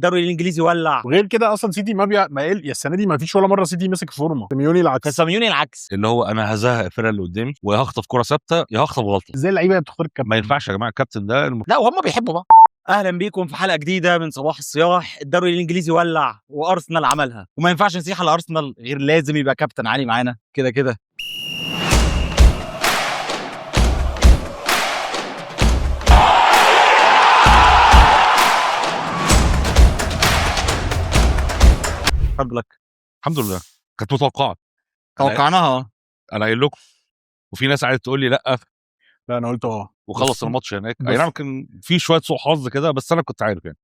الدوري الانجليزي ولع. وغير كده اصلا سيتي ما يا السنه دي ما فيش ولا مره سيتي مسك فورمه. سيميوني العكس. كساميوني العكس، اللي هو انا هزهق الفرقه اللي قدامي ويا هخطف كره ثابته يا هخطف غلطه. ازاي اللعيبه بتختار الكابتن؟ ما ينفعش يا جماعه الكابتن ده لا وهم بيحبوا بعض. اهلا بيكم في حلقه جديده من صباح الصياح. الدوري الانجليزي ولع وارسنال عملها، وما ينفعش نصيح على ارسنال غير لازم يبقى كابتن علي معانا كده كده. فضلك. الحمد لله كانت متوقعه، توقعناها. انا قايل لكم، وفي ناس قاعده تقول لي لا لا انا قلت وخلص الماتش هناك. بس- اي نعم كان في شويه سوء حظ كده، بس انا كنت عارف يعني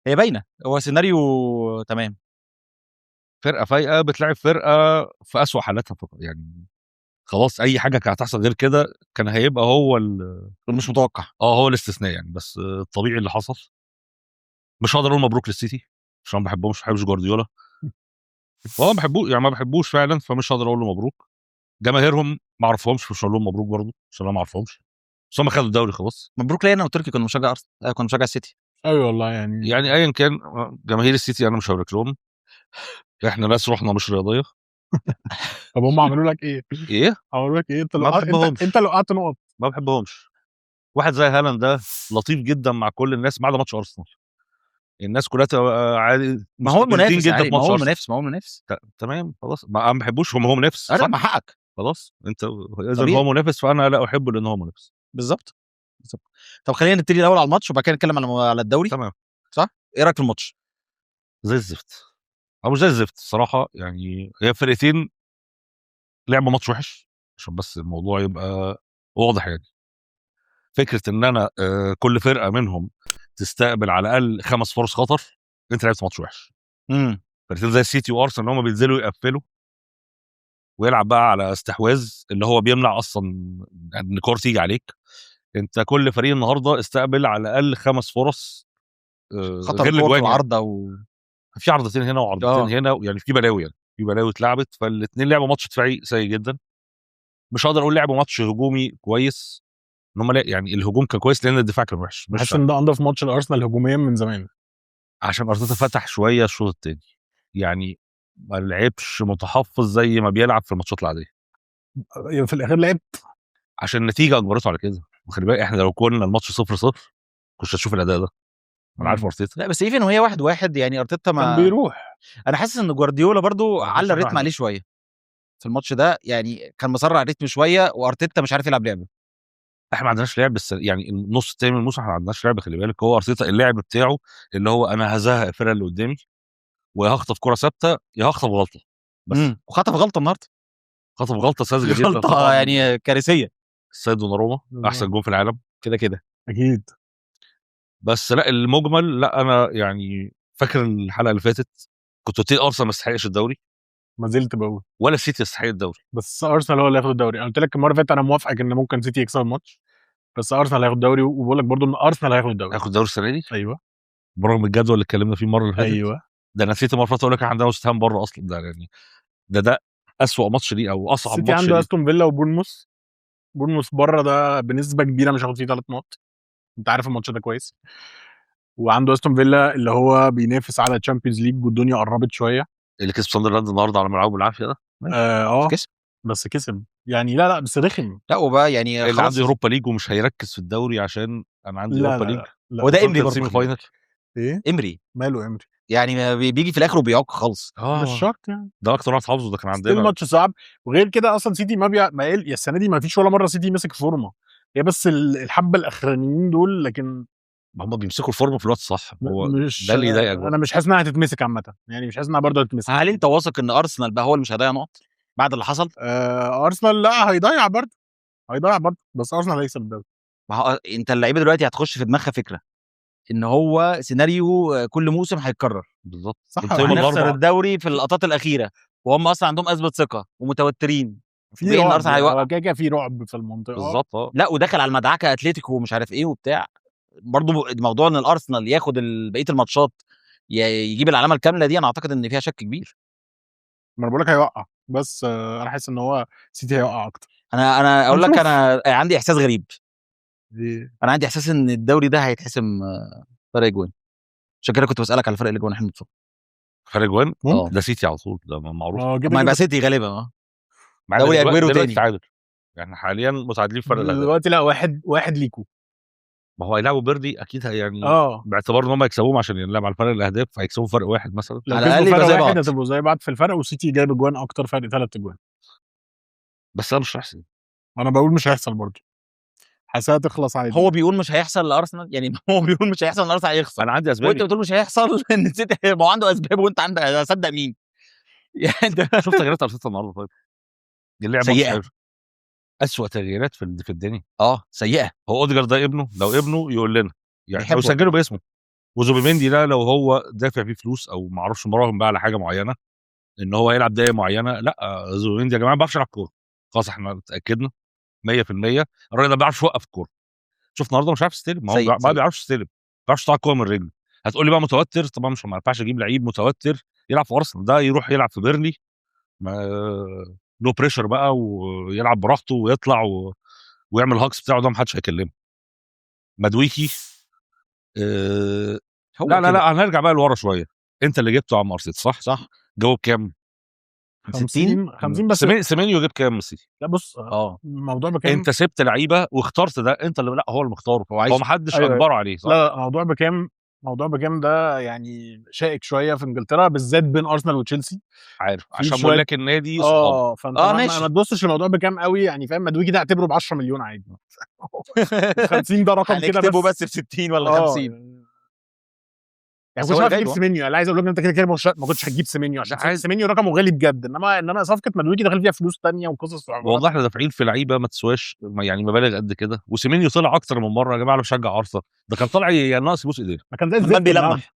هي باينه، هو سيناريو تمام. فرقه فايقه بتلعب فرقه في اسوأ حالاتها فقط يعني. خلاص اي حاجه كانت هتحصل غير كده كان هيبقى هو مش متوقع. هو الاستثناء يعني. بس الطبيعي اللي حصل. مش هقدر اقول مبروك للسيتي عشان ما بحبهمش، ما بحبش جوارديولا والله ما بحبوش يعني، ما بحبوش فعلا، فمش هقدر اقول له مبروك. جماهيرهم ما اعرفهمش، مش هقول لهم مبروك برضه عشان انا ما اعرفهمش، بس هم خدوا الدوري خلاص. مبروك ليا انا وتركي، كنا مشجع ارسنال، كنا مشجع السيتي. ايوه والله يعني ايا كان جماهير السيتي انا مش هبارك لهم، احنا ناس روحنا مش رياضيه. طب هم عملوا لك ايه؟ ايه عملوا لك ايه؟ ما بحبهمش. انت لو قعدت نقط. ما بحبهمش. واحد زي هالاند ده لطيف جدا مع كل الناس ما عدا ماتش ارسنال. الناس كلها تبقى عادي، ما هو مستمتعين المنافس جدا عادي، في ما ماتش هو أرسنال. المنافس، ما هو المنافس. تمام خلاص، ما بحبوش، هو منافس لا صح؟ ما حقك. خلاص انت اذا طبيعي. هو منافس فانا لا احبه لان هو منافس. بالظبط. طب خلينا نبتدي الاول على الماتش وبعد كده نتكلم على الدوري. تمام. صح؟ ايه رايك في الماتش؟ زي الزفت او مش زي الزفت الصراحه يعني. هي فرقتين لعبوا ماتش وحش عشان بس الموضوع يبقى واضح يعني. فكره ان انا كل فرقه منهم تستقبل على الاقل 5 فرص خطر، انت لعبت ماتش وحش. فرقتين زي السيتي وارسنال هم بينزلوا يقفلوا ويلعب بقى على استحواذ اللي هو بيمنع اصلا ان الكور تيجي عليك. انت كل فريق النهارده استقبل على الاقل 5 فرص خطر غير كورة الاجوان يعني. العارضه في عرضتين هنا وعرضتين هنا يعني، في بلاوي يعني، في بلاوي اتلعبت. فالاثنين لعبوا ماتش دفاعي سيء جدا. مش هقدر اقول لعبوا ماتش هجومي كويس، ان هم يعني الهجوم كان كويس لان الدفاع كان وحش. مش حاسس ان ده انضف ماتش الارسنال هجوميا من زمان، عشان ارتيتا فتح شويه الشوط الثاني يعني، ما لعبش متحفظ زي ما بيلعب في الماتشات العاديه. في الاخر لعبت عشان النتيجه اجبرته على كده. وخلي بالك احنا لو كنا الماتش 0-0 كنتش هتشوف الاداء ده. انا عارف ارتيتا. لا بس ايفن وهي 1-1 يعني ارتيتا كان ما بيروح. انا حاسس ان جوارديولا برضو ما على الريتم 1-1. عليه شويه في الماتش ده، يعني كان مسرع الريتم شويه وارتيتا مش عارف يلعب لعبه. احنا ما عندناش لعب، بس يعني النص التاني من الموسم احنا ما عندناش لعب. خلي بالك هو ارتيتا اللعب بتاعه اللي هو انا هزهق الفرقه اللي قدامي ويا هخطف كره ثابته يا هخطف غلطه بس. وخطف غلطه النهارده. خطف غلطه ساذجه جدا غلطه طبعا يعني كارثيه. السيد دوناروما احسن جون في العالم كده كده اكيد. بس لا المجمل لا انا يعني فاكر الحلقه اللي فاتت كنت قلت ارسنال ما يستحقش الدوري ما زلت بقول ولا السيتي يستحق الدوري. بس ارسنال هو اللي هياخد الدوري. انا قلت لك المره اللي فاتت انا موافقك ان ممكن سيتي يكسب الماتش، بس ارسنال هياخد الدوري، وبقول لك برضه ان ارسنال هياخد الدوري. هياخد الدوري السنه دي ايوه برغم الجدول اللي اتكلمنا فيه المره اللي فاتت. ايوه ده انا نسيت المره اللي فاتت اقول لك احنا عندنا وست هام بره اصلا. ده يعني ده اسوأ ماتش ليه او اصعب السيتي ماتش عنده ليه. استون فيلا وبورنموث. بورنموث بره ده بنسبه كبيره مش هياخد فيه 3 نقط، انت عارف الماتش ده كويس. وعنده استون فيلا اللي هو بينافس على تشامبيونز ليج والدنيا قربت شويه. اللي كسب ساندرلاند النهارده على ملعبه بالعافيه ده كسب. بس كسب يعني. لا بس رخم. لا وبقى يعني اللي خلاص. عنده اوروبا ليج ومش هيركز في الدوري عشان انا عندي لا اوروبا لا ليج. لا وده لا. امري برضه. فاينل ايه امري ماله امري؟ يعني بيجي في الاخر وبيعوق خالص. مش شرط يعني. ده اكتر واحد حافظه، ده كان ستيل عندنا. ماتش صعب. وغير كده اصلا سيتي ما يا السنه دي ما فيش ولا مره سيتي مسك فورمه. هي بس الحبه الاخرانيين دول، لكن هم بيمسكوا الفورمه في الوقت الصح. هو مش ده اللي يضايقك بقى. انا مش حاسس انها هتتمسك عامه يعني، مش حاسس انها برضه هتتمسك. هل انت واثق ان ارسنال بقى هو اللي مش هيضيع نقط بعد اللي حصل؟ ارسنال لا هيضيع برضه، بس ارسنال هيكسب الدوري. ما هو انت اللعيبه دلوقتي هتخش في دماغها فكره ان هو سيناريو كل موسم هيتكرر. بالظبط. صح. انت يوم هنخسر الاربعاء الدوري في اللقطات الاخيره وهم اصلا عندهم ازمه ثقه ومتوترين. في طبيعي ان رعب، ارسنال هيوقع. هو كده في رعب في المنطقه. بالظبط. لا ودخل على المدعكه اتلتيكو ومش عارف ايه وبتاع. برضو موضوع ان الارسنال ياخد بقيه الماتشات يجيب العلامه الكامله دي، انا اعتقد ان فيها شك كبير. ما انا بقول لك هيوقع، بس انا حاسس ان هو سيتي هيوقع اكتر. انا اقول لك هنشوف. انا عندي احساس غريب. دي انا عندي احساس ان الدوري ده هيتحسم فرق جوان. عشان كده كنت بسالك على فرق الاجوان احنا بنتفرج. فرق جوان اه ده سيتي على طول، ده معروف. اه ما يبقى سيتي غالبا. مع إن دوري دلوقتي اجويرو تاني. تعادل، يعني حاليا متعادلين في فرق الاهداف. دلوقتي لا، واحد ليكو. ما هو هيلعبوا بيرلي اكيد يعني باعتبار ان هم يكسبوهم عشان يلعب على فرق الاهداف، فهيكسبوا فرق واحد مثلا. لو على كسبوا الأقل يبقى فرق زي واحد بعض. هتبقوا زي بعض في الفرق، وسيتي جايب اجوان اكتر، فرق 3 اجوان. بس انا مش هحسن. انا بقول مش هيحصل برضه، حاسسها تخلص عادي. هو بيقول مش هيحصل لارسنال، يعني هو بيقول مش هيحصل ان ارسنال هيخسر، انا عندي وانت اسبابي. بتقول مش هيحصل ان سيتي، ما هو عنده اسباب وانت عندك، اصدق مين؟ يعني انت شفت تغييرات ارتيتا النهارده؟ طيب دي اللعبه مش سيئة. حلوه. اسوأ تغييرات في الدنيا. سيئه. هو اوديجارد ده ابنه، لو ابنه يقول لنا يعني، بيحبه. لو سجله باسمه. وزوبيميندي ده لو هو دافع فيه فلوس او ما اعرفش مراهن بقى على حاجه معينه ان هو يلعب دقيقه معينه، لا زوبيميندي يا جماعه ما بيعرفش يلعب كوره. خلاص احنا اتاكدنا 100% الراجل ده ما بيعرفش يوقف الكوره. شوف النهارده مش عارف يستلم، ما هو سيء. ما بيعرفش يستلم، ما بيعرفش يطلع الكوره من رجله. هتقول لي بقى متوتر، طبعا مش، ما ينفعش اجيب لعيب متوتر يلعب في ارسنال، ده يروح يلعب في بيرلي لو بريشر بقى ويلعب براحته ويطلع ويعمل الهاكس بتاعه، ده ما حدش هيكلمه. مدويكي هو لا كده. هنرجع بقى لورا شويه. انت اللي جبته عم ارتيتا صح؟ جاوب كام؟ 50 بس. سيمينيو جاب كام من السيتي؟ لا بص، الموضوع بكام؟ انت سبت لعيبه واخترت ده، انت اللي لا هو اللي مختاره، هو ما حدش أيوة. اجبره عليه صح؟ لا موضوع بكام ده يعني شائك شويه في انجلترا، بالذات بين ارسنال وتشيلسي. عارف عشان بقول لك النادي صحاب. فانت ماشي. ما تبصش الموضوع بكام قوي يعني، فاهم؟ مدويكي ده اعتبره ب 10 مليون عادي. 50 ده رقم كده هنكتبه بس ب 60 ولا 50. يعني بس كنت هو عارف اللي اجيب جايبه. سيمينيو، انا عايز اقول لك انت كده ما كنتش هتجيب سيمينيو، عشان عايز- سيمينيو رقمه غالي بجد، انما صفقه مدويكي داخل فيها فلوس تانية وقصص والله احنا دافعين في لعيبه ما تسواش يعني مبالغ قد كده، وسيمينيو طلع اكتر من مره يا جماعه. انا بشجع ارسنال، ده كان طالع يعني ناقص يبوس ايدينا ما كان زي عمال الزفت النهارده. بيلمح.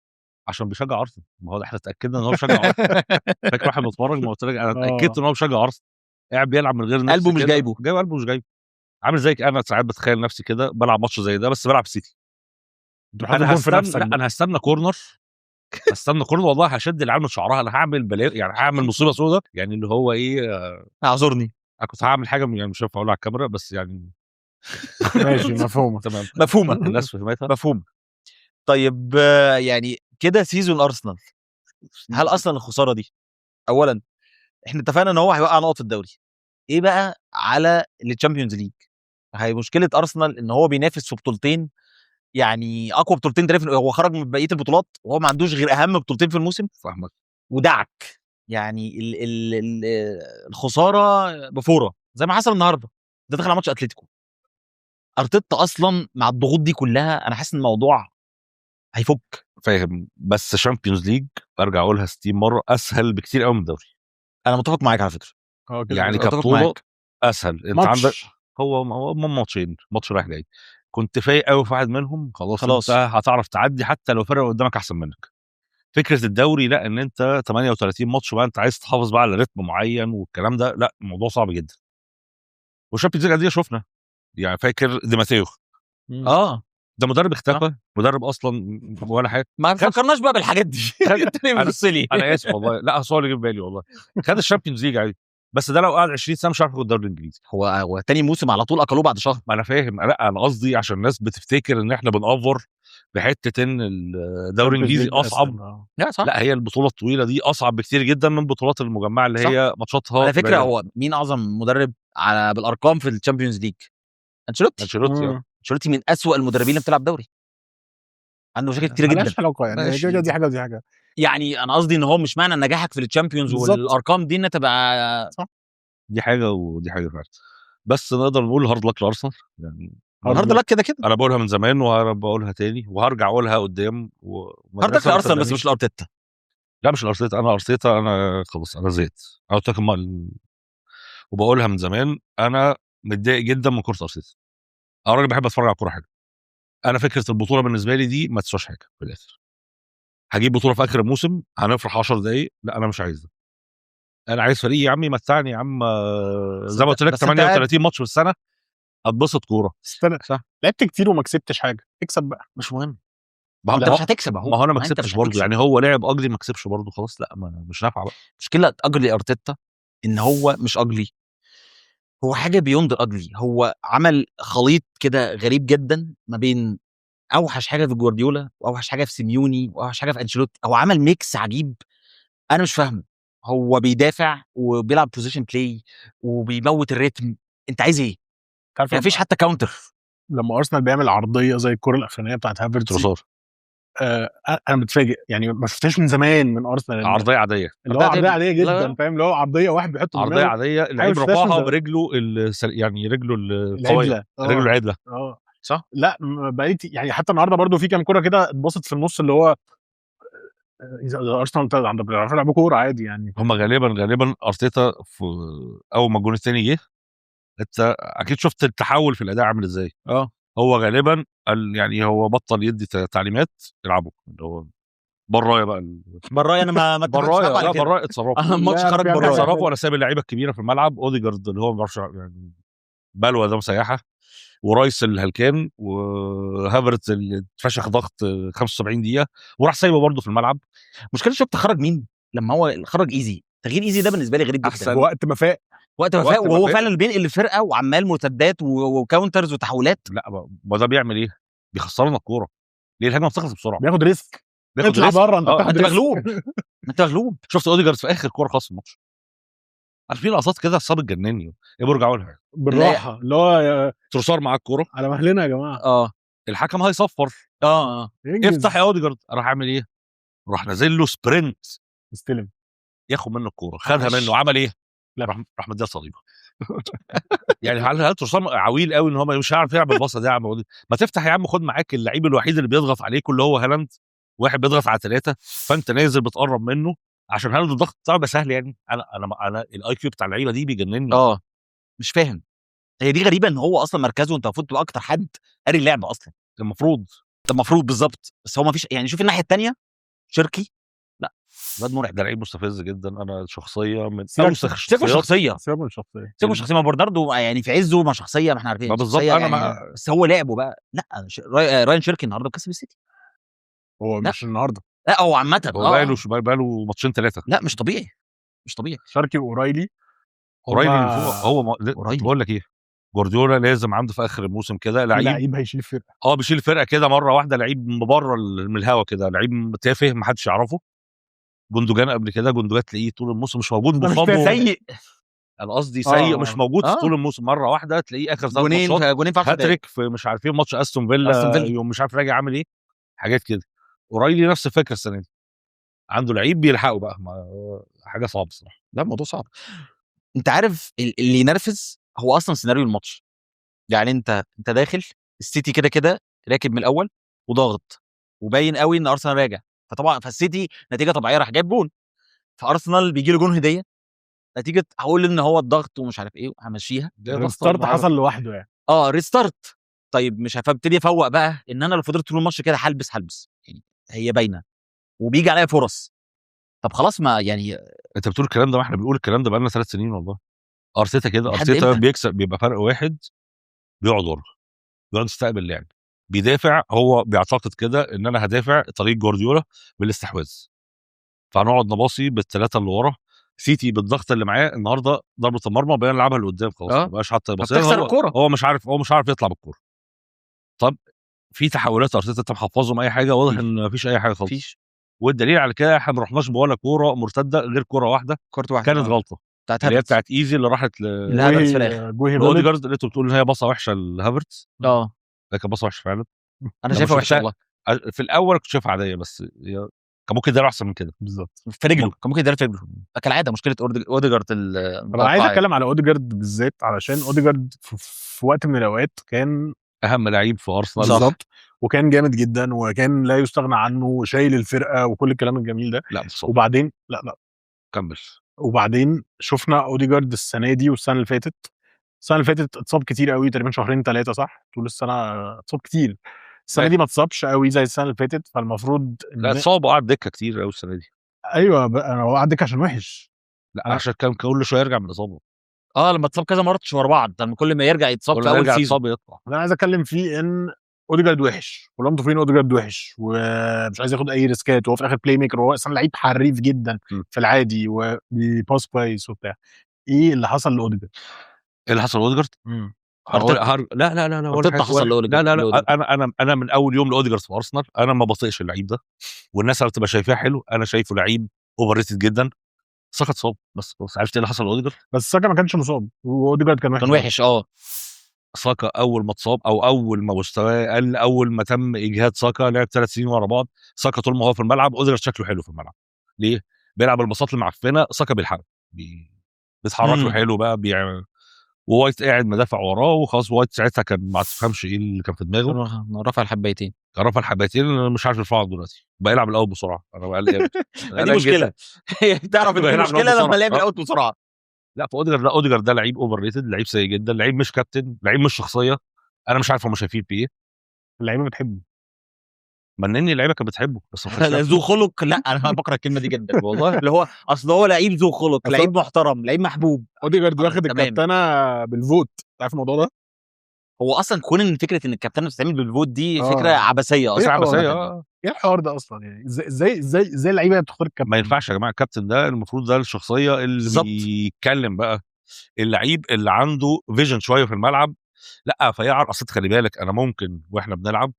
عشان بيشجع ارسنال. ما هو احنا اتاكدنا ان هو بيشجع ارسنال. فاكر واحد متفرج ما قلت لك انا اتاكدت ان هو بيشجع ارسنال، قاعد بيلعب من غير نفس قلبه مش كده. جايبه. جايب قلبه مش جايبه. عامل زيك، انا ساعات بتخيل نفسي كده بلعب ماتش زي ده بس بلعب سيتي. انا هستنى، لا انا هستنى كورنر، والله هشد العيال من شعرها، انا هعمل بلاء يعني، هعمل مصيبه سوداء يعني، اللي هو ايه، اعذرني. انا كنت هعمل حاجه يعني مش هينفع اقولها على الكاميرا بس يعني. ماشي مفهومه. تمام مفهومه. الناس فهمتها. مفهوم. طيب يعني كده سيزون ارسنال، هل اصلا الخساره دي، اولا احنا اتفقنا ان هو هيوقع نقط الدوري، ايه بقى على الشامبيونز ليج؟ هي مشكله ارسنال ان هو بينافس في بطولتين، يعني اقوى بطولتين تقريبا، هو خرج من بقيه البطولات وهو ما عندوش غير اهم بطولتين في الموسم، فاهمك. ودعك يعني الخساره بفوره زي ما حصل النهارده، ده دخل على ماتش اتلتيكو. ارتيتا اصلا مع الضغوط دي كلها انا حاسس ان الموضوع هيفك. فاهم، بس شامبيونز ليج ارجع اقولها 60 مره اسهل بكتير قوي من الدوري. انا متفق معاك على فكره، يعني متفق كبطوله معاك. اسهل. انت عندك هو ماتشين، ماتش رايح جاي، كنت فايق قوي في واحد منهم خلاص انت هتعرف تعدي حتى لو فرق قدامك احسن منك. فكره الدوري لا، ان انت 38 ماتش بقى انت عايز تحافظ بقى على رتم معين والكلام ده، لا الموضوع صعب جدا. والشامبيونز ليج دي شفنا يعني، فاكر دي ماتيو ده مدرب اختفى، مدرب اصلا ولا حاجه. ما فكرناش بقى بالحاجات دي. انا اسف والله، لا هو اللي جه في بالي والله. خد الشامبيونز ليج عادي، بس ده لو قعد 20 سنه مش عارف ياخد الدوري الانجليزي. هو تاني موسم على طول اكلوه بعد شهر. ما انا فاهم، لا انا قصدي عشان الناس بتفتكر ان احنا بنأفور بحته ان الدوري الانجليزي اصعب. لا هي البطوله الطويله دي اصعب بكتير جدا من البطولات المجمعه اللي هي ماتشاتها. على فكره هو مين اعظم مدرب على بالارقام في الشامبيونز ليج؟ انشيلوتي من اسوأ المدربين اللي بتلعب دوري، عنده مشاكل كتير جدا. مالهاش علاقه يعني، دي حاجه ودي حاجه. يعني انا قصدي ان هو مش معنى نجاحك في الشامبيونز والارقام دي ان تبقى صح، دي حاجه ودي حاجه فعلا. بس نقدر نقول هارد لك لارسنال يعني، هارد لك كده كده. انا بقولها من زمان وبقولها تاني وهرجع اقولها قدام. هارد لك لارسنال بس مش لارتيتا. لا مش الارتيتا، انا ارتيتا انا خلاص انا زهقت. انا قلت لكم وبقولها من زمان، انا متضايق جدا من كره ارتيتا. انا راجل بحب اتفرج على كوره حلوه. انا فكره البطوله بالنسبه لي دي ما تسواش حاجه في الاخر. هجيب بطوله في اخر الموسم هنفرح 10 دقايق، لا انا مش عايز ده. انا عايز فريق يا عمي متعني يا عم، زي ما قلت لك 38 ماتش في السنه اتبسط كوره. صح، لعبت كتير وما كسبتش حاجه، اكسب بقى مش مهم. ما انت مش هتكسب اهو. ما هو انا ما كسبتش برضه يعني، هو لعب اجلي ما كسبش برضه خلاص، لا مش نافعه بقى. مشكله اجلي ارتيتا ان هو مش اجلي، هو حاجه بيوند اجلي. هو عمل خليط كده غريب جدا ما بين اوحش حاجه في جوارديولا واوحش حاجه في سيميوني واوحش حاجه في انشيلوتي. هو عمل ميكس عجيب انا مش فاهمه. هو بيدافع وبيلعب بوزيشن بلاي وبيموت الريتم. انت عايز ايه؟ عارف يعني مفيش حتى كاونتر. لما ارسنال بيعمل عرضيه زي الكره الاخرانيه بتاعت هافرتز، تروسار انا متفاجئ يعني، ما شفتهاش من زمان من ارسنال. عرضيه عاديه، اللي هو عرضيه عاديه لا، لا. جدا، فاهم؟ اللي هو عرضيه واحد بيحط عرضيه دماغه عاديه، حاجه اللعيب ما شفتهاش من رفعها زمان. برجله يعني رجله القويه، العدله رجله العدله. صح. لا بقيت يعني حتى النهارده برضو في كام كوره كده اتبسط في النص، اللي هو اذا ارسنال عند بيعرفوا يلعبوا كوره عادي يعني. هم غالبا ارتيتا في اول ما الجون الثاني جه، انت اكيد شفت التحول في الاداء عامل ازاي. هو غالبا يعني هو بطل يدي تعليمات يلعبوا، اللي هو برايا بقى برايا انا ما اتفقتش معاكم برايا، على لا كده. برايا اتصرفوا الماتش لا، خرج في حاجة برايا. اتصرفوا. انا سايب اللعيبه الكبيره في الملعب، اوديجارد اللي هو ما بيعرفش يعني بلوه ده مسيحه، ورايس الهلكان، وهافرتز اللي اتفشخ ضغط 75 دقيقه وراح سايبه برضه في الملعب. مشكلة شفت خرج مين لما هو خرج ايزي. تغيير ايزي ده بالنسبه لي غريب جدا. أحسن. وقت ما فاق وقت ما وقت فاق ما وهو فاق. فعلا بينقل الفرقه وعمال مرتدات وكاونترز وتحولات. لا ما ده بيعمل ايه؟ بيخسرنا الكوره. ليه؟ الهجمه بتخلص بسرعه، بياخد ريسك. بياخد اطلع ريسك. بره، انت بتاخد انت ريسك. مغلوب. انت مغلوب. شفت اوديجارد في اخر كوره خلاص الماتش، عارفين لقطات كده الصاب اتجنني. برجع اقولها بالراحه، اللي هو تروسار معاه الكوره، على مهلنا يا جماعه. الحكم هيصفر، انجز. افتح يا اوديجارد. راح عامل ايه؟ راح نازل له سبرنت استلم، ياخد منه الكوره، خدها معلش. منه، عمل ايه؟ لا. راح مديها صليبه. يعني هل تروسار عويل قوي ان هو مش هيعرف يلعب الباصه دي يا عم؟ ما تفتح يا عم، خد معاك اللعيب الوحيد اللي بيضغط عليك اللي هو هالاند، واحد بيضغط على 3، فانت نازل بتقرب منه عشان هالاند الضغط بتاعه يبقى سهل. يعني انا الاي كيو بتاع اللعيبه دي بيجنني. مش فاهم. هي دي غريبه ان هو اصلا مركزه انت المفروض تبقى اكتر حد قاري اللعبه اصلا. المفروض بالظبط. بس هو ما فيش يعني. شوف الناحيه الثانيه شركي، لا الواد مرعب، ده لعيب مستفز جدا. انا شخصيه من سيبك- اوسخ سيبوا الشخصيات. الشخصيه. سيبك من الشخصيه. سيبوا الشخصيه. ما برناردو يعني في عزه ما شخصيه، ما احنا عارفين ما بالظبط. شخصية انا يعني. بس هو لعبه بقى لا. راين شيركي النهارده كسب السيتي. هو لا. مش النهارده. لا هو عامه هو بقاله ماتشين 3. لا مش طبيعي. مش طبيعي. شركي واورايلي قريب اللي فوق. هو قريب. بقول لك ايه، جوارديولا لازم عنده في اخر الموسم كده لعيب هيشيل الفرقه. بيشيل الفرقه كده مره واحده، لعيب من بره من الهوا كده، لعيب تافه ما حدش يعرفه. جندوجان قبل كده، جندوجان تلاقيه طول الموسم مش موجود، ده مش مصاب تافه. سيء. انا قصدي سيء مش موجود في آه. طول الموسم، مره واحده تلاقيه اخر 3 جونين ماتشات في 10 دقايق. هاتريك في مش عارفين ماتش استون فيلا يوم مش عارف راجع عامل ايه، حاجات كده. اورايلي نفس الفكره السنه دي، عنده لعيب بيلحقه بقى حاجه صعبه الصراحه. لا الموضوع صعب. انت عارف اللي ينرفز هو اصلا سيناريو الماتش. يعني انت داخل السيتي كده كده راكب من الاول وضاغط وباين قوي ان ارسنال راجع. فطبعا فالسيتي نتيجه طبيعيه راح جايب جون. فارسنال بيجي له جون هديه نتيجه هقول ان هو الضغط ومش عارف ايه همشيها. الستارت حصل لوحده يعني. ريستارت. طيب مش هبتدي افوق بقى ان انا لو فضلت طول الماتش كده هلبس يعني هي باينه وبيجي عليا فرص. طب خلاص ما يعني انت بتقول الكلام ده، ما احنا بنقول الكلام ده بقالنا 3 سنين والله. ارتيتا كده، لحد ارتيتا إمتى؟ بيكسب بيبقى فرق واحد، بيقعد ورا، بيقعد يستقبل اللعب، بيدافع. هو بيعتقد كده ان انا هدافع طريق جوارديولا بالاستحواذ، فهنقعد نباصي بالثلاثه اللي ورا. سيتي بالضغط اللي معاه النهارده ضربه المرمى بقى نلعبها لقدام خلاص، ما بقاش حتى يبص. بتخسر الكوره. هو مش عارف يطلع بالكوره. طب في تحولات ارتيتا انت محفظهم اي حاجه؟ واضح ان مفيش اي حاجه خالص. والدليل على كده احنا ما رحناش بولا كوره مرتده غير كوره واحده كانت غلطه، اللي هي بتاعت ايزي اللي راحت لهافرتز في الاخر. اوديجارد، اللي انتوا بتقولوا ان هي باصه وحشه لهافرتز. لكن باصه وحشه فعلا. انا شايفها وحشه والله. في الاول كنت شايفها عاديه، بس كان ممكن يدير احسن من كده. بالظبط. في رجله كان ممكن يدير في رجله كالعاده. مشكله اوديجارد. طب انا عايز اتكلم على اوديجارد بالذات، علشان اوديجارد في وقت من الاوقات كان اهم لعيب في ارسنال بالظبط، وكان جامد جدا وكان لا يستغنى عنه وشايل الفرقه وكل الكلام الجميل ده. لا بصراحة. وبعدين لا كمل. وبعدين شفنا اوديجارد السنه دي والسنه اللي فاتت. السنه اللي فاتت اتصاب كتير قوي، تقريبا 2-3 صح؟ طول السنه اتصاب كتير. السنه دي ما اتصابش قوي زي السنه اللي فاتت، فالمفروض لا اتصاب وقعد دكه كتير قوي السنه دي. ايوه انا هو قعد دكه عشان وحش. لا عشان كان كل شويه يرجع من الاصابه. لما اتصاب كذا مره ورا بعض، لما كل ما يرجع يتصاب في اول سيزون يطلع. انا عايز اتكلم فيه ان اوديجارد وحش، كلهم متفقين اوديجارد وحش ومش عايز ياخد اي ريسكات، وهو في الاخر بلاي ميكر، وهو اصلا لعيب حريف جدا في العادي وبيباس كويس وبتاع. ايه اللي حصل لاوديجارد؟ ايه اللي حصل لاوديجارد؟ لا لا لا لا ولا أرتيتا حاجة. حصل لا لا لا لأوديجارد. انا من اول يوم لاوديجارد في ارسنال انا ما بطيقش اللعيب ده، والناس اللي بتبقى شايفاه حلو انا شايفه لعيب اوفر ريتد جدا. ساكا اتصاب بس عرفت ايه اللي حصل لاوديجارد. بس ساكا ما كانش مصاب واوديجارد كان وحش كان برضه. وحش ساكا اول ما اتصاب او اول ما مستواه قل، اول ما تم اجهاد ساكا لعب 3 سنين ورا بعض. ساكا طول ما هو في الملعب اوديجارد شكله حلو في الملعب. ليه؟ بيلعب البساط المعفنه، ساكا بيلحق بيتحرك له حلو بقى بيعمل. ووايت قاعد مدافع وراه وخلاص. وايت ساعتها كان ما تفهمش ايه اللي كان في دماغه، كان رافع الحبايتين. كان رافع الحبايتين. أنا مش عارف يرفعهم دلوقتي، بقى يلعب الاول بسرعه. انا بقى قلقان. دي مشكله. تعرف ان دي بيلعب مشكله بسرعة. لما يعمل اوت بسرعه. لا في اوديجارد، لا اوديجارد ده لعيب اوفر ريتد، لعيب سيء جدا، لعيب مش كابتن، لعيب مش شخصيه. انا مش عارف هم شايفين فيه ايه. اللعيبه بتحبه. منني اللعيبه كانت بتحبه بس ما كانش ذو خلق. لا انا بكره الكلمه دي جدا والله. اللي هو اصل هو لعيب ذو خلق، أصل- لعيب محترم، لعيب محبوب. اوديجارد واخد تمام. الكابتنه بالفوت، عارف الموضوع ده؟ هو اصلا كون ان فكره ان الكابتن بتتعمل بالفوت دي آه. فكره عبثيه إيه اصلا. بس الحوار هي ده؟ ايه الحوار ده اصلا يعني؟ ازاي اللعيبه بتختار الكابتن؟ ما ينفعش يا جماعه. الكابتن ده المفروض ده الشخصيه اللي بالظبط. بيتكلم بقى، اللعيب اللي عنده فيجن شويه في الملعب. لا فيعرف. اصل خلي بالك انا ممكن واحنا بنلعب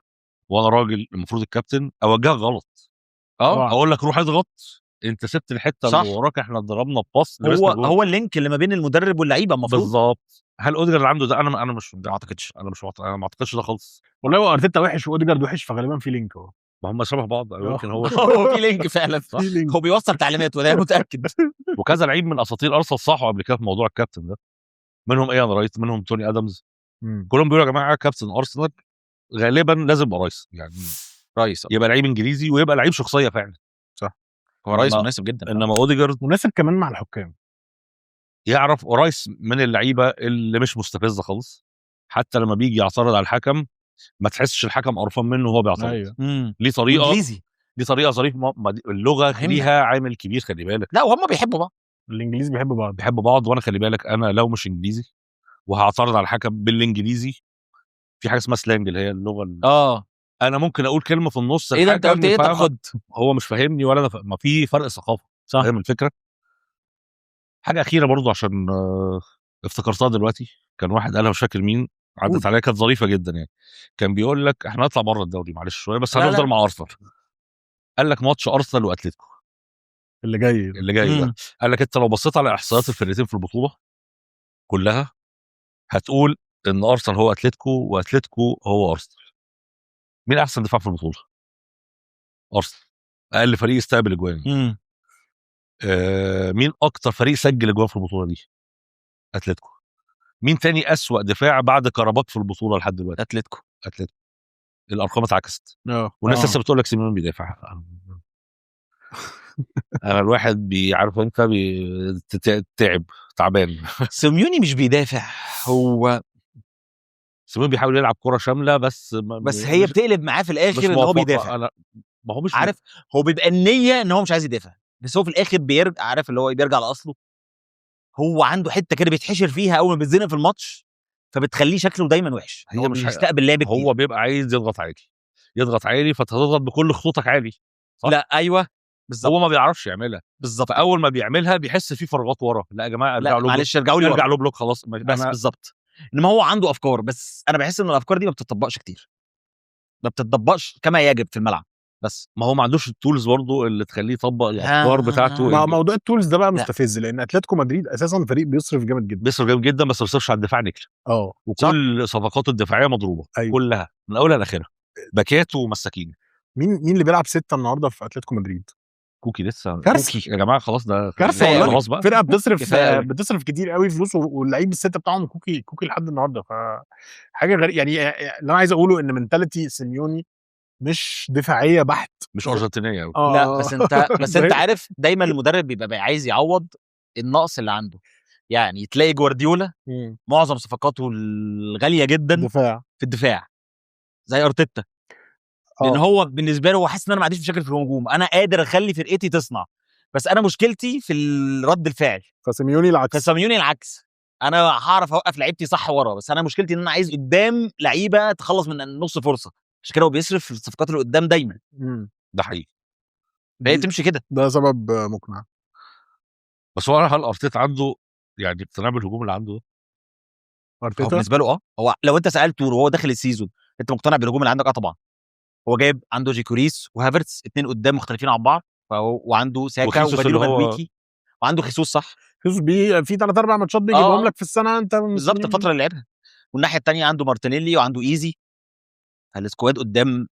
وانا راجل المفروض الكابتن اوجهك غلط، طبعاً. اقول لك روح اضغط، انت سبت الحته صح. اللي وراك، احنا ضربنا بباص هو اللينك اللي ما بين المدرب واللعيبه المفروض. بالظبط. هل اوديجارد عنده ده؟ انا مش ما اعتقدش. انا ما اعتقدش ده خالص. والله هو ارتيتا وحش واوديجارد وحش، فغالبا في لينك اهو. ما هم شبه بعض أو يمكن هو هو في لينك فعلا. صح. في لينك. هو بيوصل تعليمات وده متاكد. وكذا لعيب من اساطير ارسنال صحوا قبل كده في موضوع الكابتن ده، منهم ايان رايت، منهم توني ادمز. كلهم بيقولوا يا جماعه كابتن ارسنال غالبا لازم يبقى رئيس، يعني رئيس. يبقى لعيب انجليزي ويبقى لعيب شخصيه فعلا. هو رئيس إنما- مناسب جدا. انما اوديجارد مناسب كمان مع الحكام. يعرف رئيس من اللعيبه اللي مش مستفزه خالص، حتى لما بيجي يعترض على الحكم ما تحسش الحكم قرفان منه وهو بيعترض. ايوه. ليه طريقه انجليزي. دي طريقه ظريفه. اللغه فهمنا. ليها عامل كبير خلي بالك. لا وهم بيحبوا بعض. الانجليز بيحبوا بعض. بيحبوا بعض. وانا خلي بالك انا لو مش انجليزي وهعترض على الحكم بالانجليزي، في حاجه اسمها سلانج اللي هي اللغه انا ممكن اقول كلمه في النص ايه ده انت الحكم قلت ايه؟ طب يفهمها. خد. هو مش فاهمني ولا انا ما في فرق ثقافه. صح. فاهم الفكره. حاجه اخيره برضو عشان افتكرتها دلوقتي. كان واحد قالها مش فاكر مين، عدت قول. عليا كانت ظريفه جدا يعني. كان بيقول لك احنا هنطلع بره الدوري معلش شويه بس لا، لا. هنفضل مع ارسنال. قال لك ماتش ارسنال واتلتيكو اللي جاي اللي جاي ده، قال لك انت لو بصيت على احصائيات الفرقتين في البطوله كلها هتقول ان ارسنال هو اتلتيكو واتلتيكو هو ارسنال. مين احسن دفاع في البطوله؟ ارسنال. اقل فريق يستقبل اجوان. مين اكتر فريق سجل اجوان في البطوله دي؟ اتلتيكو. مين تاني اسوأ دفاع بعد كرباك في البطوله لحد دلوقتي؟ اتلتيكو. الارقام اتعكست اه والناس لسه بتقول لك سيميون بيدافع. انا الواحد بيعرف انت تعبان. سيميوني مش بيدافع. هو سيميون بيحاول يلعب كره شامله بس هي بتقلب معاه في الاخر ان هو بيدافع. ما هو مش عارف. هو بيبقى النيه ان هو مش عايز يدافع، بس هو في الاخر بيرجع. عارف اللي هو بيرجع لاصله. هو عنده حته كده بيتحشر فيها اول ما بيتزنق في الماتش، فبتخليه شكله دايما وحش. هي هو مش مش هيستقبل لعب كتير. هو بيبقى عايز يضغط عالي فتضغط بكل خطوطك عالي. صح؟ لا ايوه بالظبط. هو ما بيعرفش يعملها بالظبط. فاول ما بيعملها بيحس في فراغات ورا. لا يا جماعه لا ارجعوا له معلش ارجعوا لي ارجع ورا. له بلوك خلاص. بس بالظبط. انما هو عنده افكار، بس انا بحس ان الافكار دي ما بتطبقش كتير، ما بتطبقش كما يجب في الملعب. بس ما هو ما عندوش التولز برضه اللي تخليه يطبق الافكار بتاعته. مع موضوع التولز ده بقى مستفز، لان اتلتيكو مدريد اساسا فريق بيصرف جامد جدا. بيصرف جامد جدا بس ما بيصرفش على الدفاع نكله. وكل صفقاته الدفاعيه مضروبه. أيوة. كلها من اولها لاخرها باكات ومساكين. مين اللي بيلعب 6 النهارده في اتلتيكو مدريد؟ كوكي لسه. كارثة. كوكي يا جماعه خلاص ده كارثه والله. خلاص بقى. فرقه بتصرف كتير قوي فلوس، واللعيب السته بتاعهم كوكي لحد النهارده. حاجه غريبه يعني. اللي انا عايز اقوله ان منتاليتي سيميوني مش دفاعيه بحت، مش ارجنتينيه قوي. لا بس انت عارف دايما المدرب بيبقى عايز يعوض النقص اللي عنده. يعني تلاقي جوارديولا معظم صفقاته الغاليه جدا دفاع في الدفاع زي ارتيتا. لان هو بالنسبه له هو حاسس ان انا ما عنديش مشاكل في الهجوم، انا قادر اخلي فرقتي تصنع، بس انا مشكلتي في رد الفعل. فسيميوني العكس. انا هعرف اوقف لعيبتي صح ورا، بس انا مشكلتي ان انا عايز قدام لعيبه تخلص من نص فرصه. عشان كده هو بيصرف في الصفقات اللي قدام دايما. ده حقيقي. فهي بتمشي كده. ده سبب مقنع. بس هو هل ارتيتا عنده يعني اقتناع بالهجوم اللي عنده؟ هو ارتيتا بالنسبه له هو لو انت سالته وهو داخل السيزون انت مقتنع بالهجوم اللي عندك؟ طبعا. هو جايب عنده جيكوريس وهافرتس، اتنين قدام مختلفين عن بعض، وعنده ساكا وخيسوس وبديله اللي هو- مدويكي، وعنده خيسوس صح. خيسوس في 3-4 ماتشات بيجيبهم آه. لك في السنه انت بالظبط الفتره اللي لعبها. والناحيه الثانيه عنده مارتينيلي وعنده ايزي. فالسكواد قدام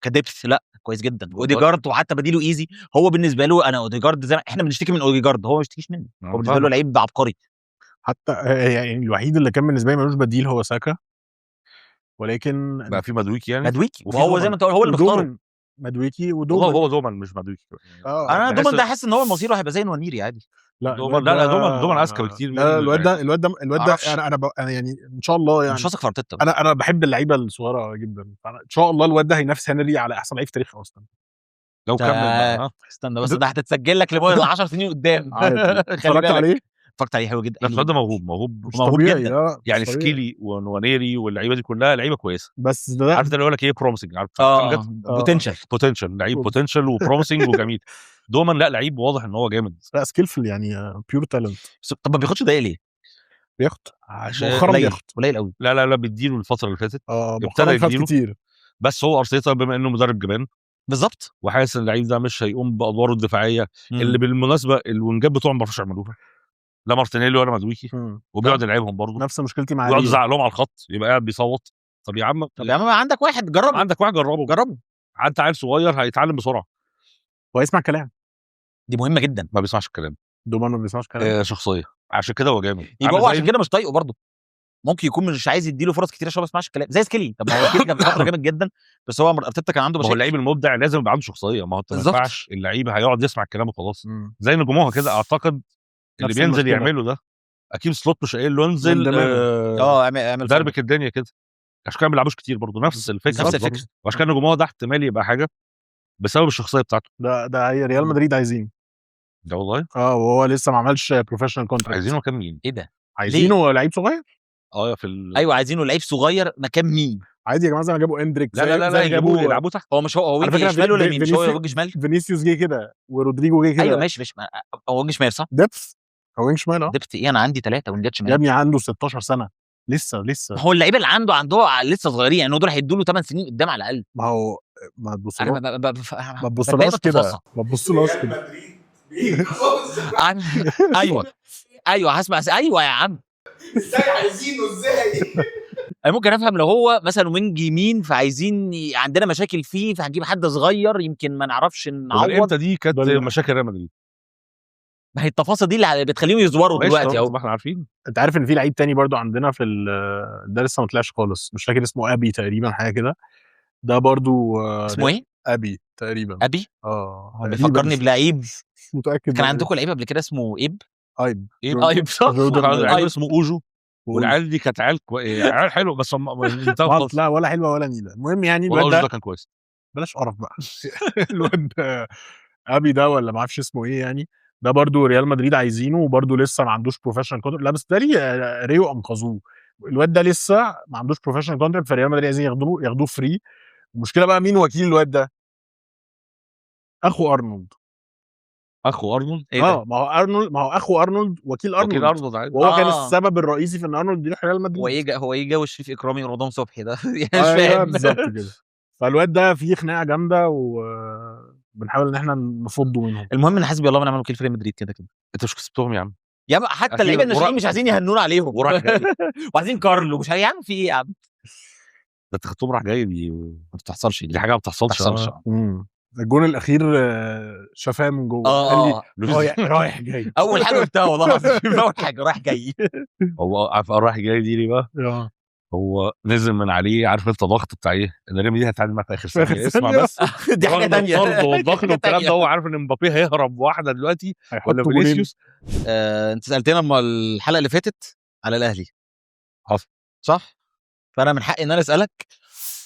كدبث لا كويس جدا. اوديجارد وحتى بديله ايزي. هو بالنسبه له انا اوديجارد زي ما احنا بنشتكي من اوديجارد هو ما بيشتكيش منه. هو بالنسبه له فاهمك. لعيب عبقري. حتى يعني الوحيد اللي كان بالنسبه لي ملوش بديل هو ساكا، ولكن بقى في مدويكي يعني مدويكي وفي وهو دومان. زي ما انت هو اللي مختاره. ودومان مدويكي ودومان هو دومان مش مدويكي. انا بحس- دومان ده حاسس ان هو مصيره هيبقى زي نوانيري عادي. لا دومان لا دومان اذكى بكتير من لا الواد ده معرفش. انا يعني ان شاء الله يعني مش واثق في ارتيتا. انا بحب اللعيبه الصغيره جدا. ان شاء الله الواد ده هينافس هنري على احسن لعيب في تاريخ اصلا. لو كمل بقى استنى بس ده هتتسجل لك لمده 10 سنين قدام. عادي خلي اتفرجت بالك. عليه اتفرجت عليه حلو جدا. لا الواد ده موهوب مش موهوب طبيعي جدا. لا يعني مش طبيعي. سكيلي ونوانيري واللعيبه دي كلها لعيبه كويسه. بس ده عارف ده اللي يقول لك ايه بروميسنج، عارف بوتنشال. بوتنشال لعيب بوتنشال وبروميسنج وجميل. دومان لا لعيب واضح ان هو جامد لا سكيلفل يعني بيور تالنت. طب ما بياخدش دقايق ليه؟ بياخد عشان مؤخرا قليل بياخد قليل قوي. لا بيديله الفتره اللي فاتت مؤخرا خد يديله. كتير. بس هو ارتيتا بما انه مدرب جبان بالظبط. وحاسس ان اللعيب ده مش هيقوم بادواره الدفاعيه اللي بالمناسبه الوينجات بتوعهم ما بيعرفوش يعملوها. لا مارتينيلي ولا مدويكي وبيقعد يلعبهم برضه نفس مشكلتي مع ويقعد ريو. يزعق لهم على الخط يبقى قاعد بيصوت. طب يا عم عندك واحد جربه. عندك واحد جربه جربه. انت عيل صغير هيتعلم بسرعه. هو يسمع كلام. دي مهمه جدا. ما بيسمعش الكلام. دومان ما بيسمعش كلام. شخصيه عشان كده هو جامد. يبقى هو عشان كده مش طايقه برضه. ممكن يكون مش عايز يديله فرص كتير عشان ما يسمعش الكلام زي سكيلي. طب ما هو سكيلي كان فتره جامد جدا بس هو ارتيتا كان عنده ما هو مشاكل. اللعيب المبدع لازم يبقى عنده شخصيه. ما هو ما بالظبط. ينفعش اللعيب هيقعد يسمع الكلام وخلاص زي نجوموها كده. اعتقد اللي نفس بينزل المشكلة. يعمله ده اكيد سلوت مش قايل له انزل اعمل دربك الدنيا كده. عشان كده ما بيلعبوش كتير برضه نفس الفكره. نفس الفكره. وعشان كده نجوموها ده احتمال يبقى حاجه بسبب الشخصيه بتاعته. ده ريال مدريد عايزين. ده والله وهو لسه ما عملش بروفيشنال كونتراكت. عايزينه مكان مين؟ ايه ده؟ عايزينه لعيب صغير. في ايوه عايزينه لعيب صغير مكان مين؟ عادي يا جماعه زي ما جابوا اندريك. لا يلعبوا تحت. هو مش هو على وينج فكرة شمال ولا يمين؟ مش هو وينج شمال؟ فينيسيوس جه كده ورودريجو جه كده. ايوه ماشي هو وينج شمال صح؟ دبث. هو وينج شمال دبت ايه؟ انا عندي 3 وينجات شمال يا ابني عنده 16 سنه لسه. هو اللعيبه اللي عنده لسه صغيرين يعني دول هيدوا له 8 سنين قدام على الاقل. ما هو ما تبصلوش ما تبصلوش كده. ما تبصلوش كده. ايوه هسمع ايوه يا عم ازاي عايزينه ازاي؟ انا ممكن افهم لو هو مثلا وينج يمين فعايزين عندنا مشاكل فيه فهنجيب حد صغير يمكن ما نعرفش نعوض. امتى دي كانت مشاكل ريال مدريد. ما هي التفاصيل دي اللي بتخليهم يزوروا دلوقتي اهو. ما احنا عارفين. انت عارف ان في لعيب تاني برضو عندنا في ده لسه ما طلعش خالص. مش فاكر اسمه ابي تقريبا حاجه كده. ده برضو اسمه ايه؟ ابي تقريبا. ابي هو بيفكرني بلعيب متاكد. كان عندكم لعيب قبل كده اسمه ايب صح. اسمه اوجو. والعيال دي كانت عيال حلو بس لا ولا حلوه ولا نيله. المهم يعني الواد ده كان كويس. بلاش قرف بقى. الواد ابي ده ولا ما اعرفش اسمه ايه يعني. ده برضو ريال مدريد عايزينه وبرضو لسه ما عندوش بروفيشنال كونتراكت. لا بس ده ريو انقذوه. الواد ده لسه ما عندوش بروفيشنال كونتراكت فريال مدريد عايزين ياخدوه فري. المشكله بقى مين وكيل الواد ده؟ اخو ارنولد. ايه ما هو اخو ارنولد وكيل ارنولد عادي. وهو كان السبب الرئيسي في ان ارنولد يروح ريال مدريد. هو ايه جو شريف اكرامي ورمضان صبحي ده؟ يعني مش فاهم بالظبط كده. فالواد ده فيه خناقه جامده وبنحاول ان احنا نفضه منهم. المهم ان حسبي الله ونعم الوكيل في ريال مدريد كده انت مش كسبتهم يا عم. يا بقى حتى اللعيبه الناشئين مش عايزين يهنون عليهم وعايزين كارلو مش يا عم في ايه يا عم؟ ده تخطوم راح جاي دي ما بتحصلش دي حاجه ما بتحصلش. الجون الاخير شافاه من جوه قال لي رايح جاي. اول حاجه قلتها والله العظيم اول حاجه رايح جاي. هو عارف رايح جاي دي ليه بقى؟ هو نزل من عليه. عارف انت ضغط بتاع ايه؟ الريال دي هتعدي معاك في اخر ثانيه. اسمع بس دي حاجه ثانيه. والضغط والكلام ده. هو عارف ان مبابي هيهرب واحده دلوقتي ولا فينيسيوس. انت سالتنا اما الحلقه اللي فاتت على الاهلي حصل صح؟ فانا من حقي ان انا اسالك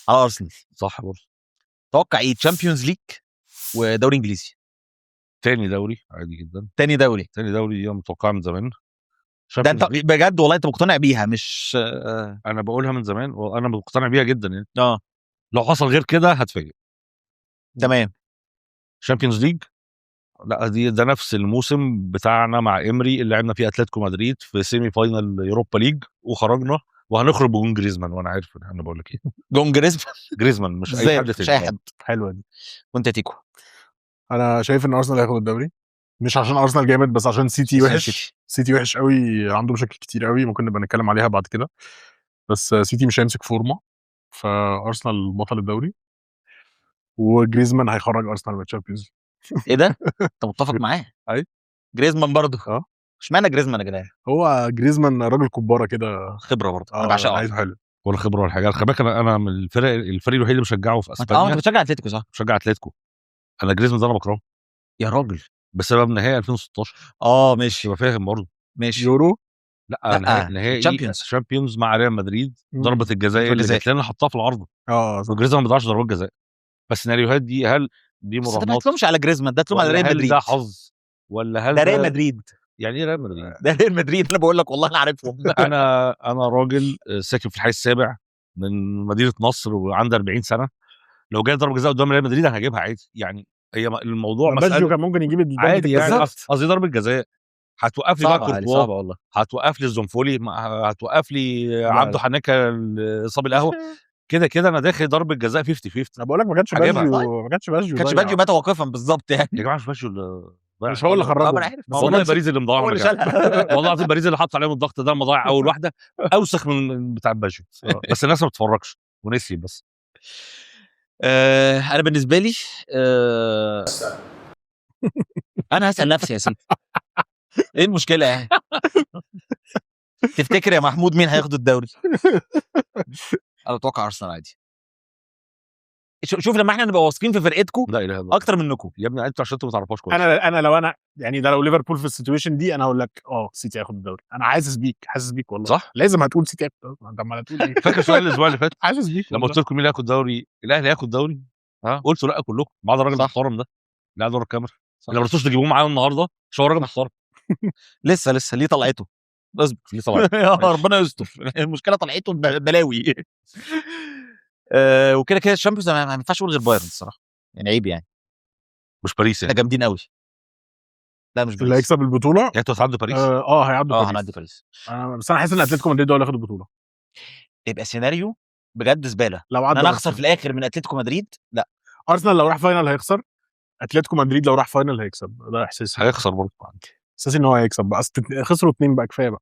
على ارسنال. صح برضه. توقع ايه؟ تشامبيونز ليج ودوري انجليزي؟ تاني دوري عادي جدا. تاني دوري دي متوقعه من زمان. ده انت بجد والله انت مقتنع بيها مش انا بقولها من زمان وانا مقتنع بيها جدا يعني. لو حصل غير كده هتفاجئ. تمام. شامبيونز ليج لا ده نفس الموسم بتاعنا مع امري اللي لعبنا فيه اتلتيكو مدريد في سيمي فاينال يوروبا ليج وخرجنا، وهنخرج بجون جريزمان. وانا عارف انا بقول لك ايه، جون جريزمان جريزمان مش اي ازاي؟ حد مش اي تاني. حد. حلوه دي. وانت يا تيكو؟ انا شايف ان ارسنال هياخد الدوري، مش عشان ارسنال جامد بس عشان سيتي عشان وحش. سيتي. سيتي وحش قوي، عنده مشاكل كتير قوي، ممكن نبقى نتكلم عليها بعد كده. بس سيتي مش هيمسك فورمه، فارسنال بطل الدوري، وجريزمان هيخرج ارسنال من الشامبيونز. ايه ده؟ انت متفق معاه؟ أي. جريزمان برضه؟ اه. اشمعنى جريزمان يا جدعان؟ هو جريزمان راجل كباره كده. خبره برضه، انا بعشقه. عايز حلو. ولا خبره ولا حاجه. خلي بالك انا من الفريق الوحيد اللي بشجعه في انت اسبانيا. بتشجع اتلتيكو صح؟ بشجع اتلتيكو. انا جريزمان ده انا بكرهه يا راجل. بسبب نهائي 2016. ماشي تبقى فاهم برضه. ماشي. يورو. لا نهائي الشامبيونز. الشامبيونز مع ريال مدريد. ضربه الجزاء اللي جت لنا حطها في العارضه، صح. وجريزمان ما بيضيعش ضربات جزاء. فالسيناريوهات دي، هل دي بس ده ما مراهنات تلومش على جريزمان، ده تلوم على ولا ريال هل مدريد. ده حظ ولا هل ده ريال مدريد. يعني ايه ريال مدريد؟ ده ريال مدريد، انا بقول لك والله انا عارفهم. انا راجل ساكن في الحي السابع من مدينه نصر وعندي 40 سنه. لو جاي ضربه جزاء قدام ريال مدريد انا هجيبها عادي. يعني هي الموضوع باجيو مساله كان ممكن يجيب ضربه عادي يعني. الجزاء. قصدي ضربه جزاء هتوقف لي بقى صعبه كورتوا، صعبه والله. هتوقف لي الزنفولي، هتوقف لي لا. عبده حناكه صاب القهوه. كده انا داخل ضربه جزاء 50-50. انا بقول لك ما كانش هجيبها. باجيو، ما كانش باجيو. كانش باجيو مات واقفا بالظبط يعني. يا جماعه مش ماشي اللي ضيع مش هو اللي الكورة. خرجه. انا عارف. بس هو والله كانش- باريس اللي مضيعهم هو اللي يا جماعة. شالها. والله العظيم باريس اللي حط عليهم الضغط ده مضيع اول واحده اوسخ من بتاع باجيو. بس الناس ما بتتفرجش ونسي بس. انا بالنسبه لي انا هسال نفسي يا سيدي، ايه المشكله يعني؟ تفتكر يا محمود مين هياخد الدوري؟ انا اتوقع ارسنال عادي. شوف لما احنا نبقى واثقين في فرقتكم لا اله الا الله اكتر منكم. يا ابني انت عشان انت ما تعرفهاش كويس. انا لو انا يعني ده لو ليفربول في السيتويشن دي انا هقول لك سيتي هياخد الدوري. انا حاسس بيك والله. صح. لازم هتقول سيتي هياخد. انت عمال تقول ايه؟ فاكر سؤال الاسبوع اللي فات حاسس بيك لما قلت لكم مين اللي هياخد الدوري؟ الاهلي هياخد الدوري. قلتوا لا كلكم ما عدا الراجل صح. المحترم ده اللي قاعد ورا الكاميرا اللي ما رضيتوش تجيبوه معايا النهارده عشان هو راجل محترم. لسه ليه طلعته. اصبر ليه طلعته؟ يا ربنا يستر. المشكله طلعته بلاوي. وكده الشامبيونز ما ينفعش اقول غير بايرن الصراحه، يعني عيب يعني. مش باريس احنا يعني. جامدين قوي. لا مش اللي باريس. هيكسب البطوله. يعني انتوا هتعدوا باريس؟ هيعدوا باريس. هنعدي باريس. بس انا حاسس ان اتلتيكو مدريد هو اللي هياخد البطوله. يبقى سيناريو بجد زباله لو ان عدى انا اخسر في الاخر من اتلتيكو مدريد. لا ارسنال لو راح فاينل هيخسر. اتلتيكو مدريد لو راح فاينل هيكسب. ده احساسي. هيخسر برضه. احساسي ان هو هيكسب بقى. خسروا 2 بقى، كفايه بقى.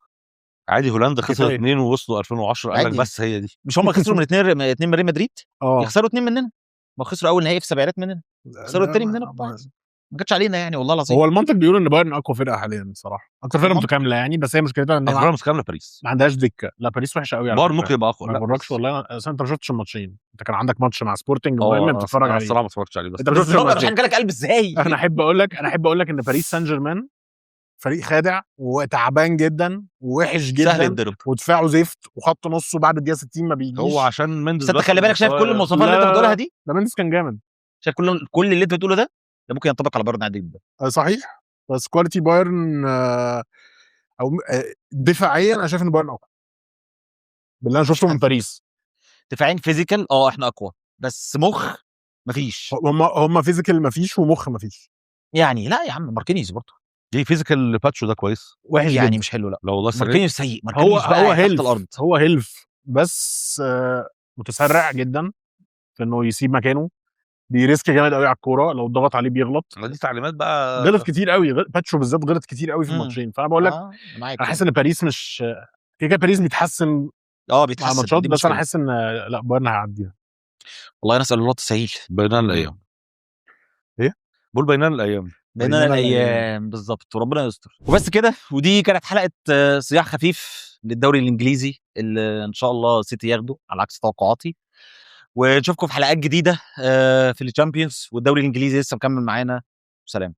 عادي. هولندا خسر كفاية. 2 ووصلوا 2010 قال لك عادي. بس هي دي. مش هم خسروا من اتنين من ريال مدريد؟ اه يخسروا 2 مننا. ما خسروا اول نهائي في السبعينات مننا، خسروا التاني مننا ما جاتش علينا يعني والله العظيم. هو المنطق بيقول ان بايرن اقوى فرقه حاليا الصراحه، اكتر فرقه المنطق. متكامله يعني. بس هي مشكلتها ان هي افرام كامله باريس. ما عندهاش دكه. لا باريس وحشه قوي على بايرن فكرة. ممكن يبقى اقوى. ما لا بقولكش بس- والله. اصل انت ما شفتش الماتشين. انت كان عندك ماتش مع سبورتنج مهم بتتفرج أنا عليه. الصراحه ما اتفرجتش عليه بس انت ما شفتش بالظبط، مش الماتشين. جالك قلب ازاي؟ انا احب اقول لك ان باريس سان جيرمان فريق خادع وتعبان جدا ووحش سهل جدا يتضرب. ودفاعه زفت وخط نصه بعد الدقيقه 60 ما بيجيش. هو عشان مندز بس انت خلي بالك شايف كل المواصفات اللي انت لا، بتقولها دي، ده مندس كان جامد. شايف كل اللي انت بتقوله ده ممكن ينطبق على بايرن عادي جدا. صحيح. بس كواليتي بايرن او دفاعيا انا شايف ان بايرن اقوى باللي انا شفته من باريس. دفاعين فيزيكال احنا اقوى، بس مخ مفيش. هم فيزيكال مفيش ومخ مفيش. يعني لا يا عم ماركينيوس برضه دي فيزيكال باتشو ده كويس وحش يعني جدا. مش حلو. لا لو والله السنة دي. ماركينيوس سيء. هو ماركينيوس بقى هو تحت هيلف. الارض. هو هيلف بس متسرع جدا في انه يسيب مكانه. بيريسك جامد قوي على الكوره. لو ضغط عليه بيغلط. دي تعليمات بقى. غلط كتير قوي. باتشو بالذات غلط كتير قوي في الماتشين. فانا بقول لك معاك. انا حاسس ان باريس مش كده. باريس بيتحسن مع بيتحسن الماتشات. دي بس انا مشكلة. حاسس ان لا بايرن هيعديها. والله نسال الله التسهيل. بيننا الايام. ايه؟ بقول بيننا الايام. بيننا الايام بالظبط وربنا يستر. وبس كده. ودي كانت حلقه صياح خفيف للدوري الانجليزي اللي ان شاء الله سيتي ياخده على عكس توقعاتي. ونشوفكم في حلقات جديده في الشامبيونز، والدوري الانجليزي لسه مكمل معانا. سلام.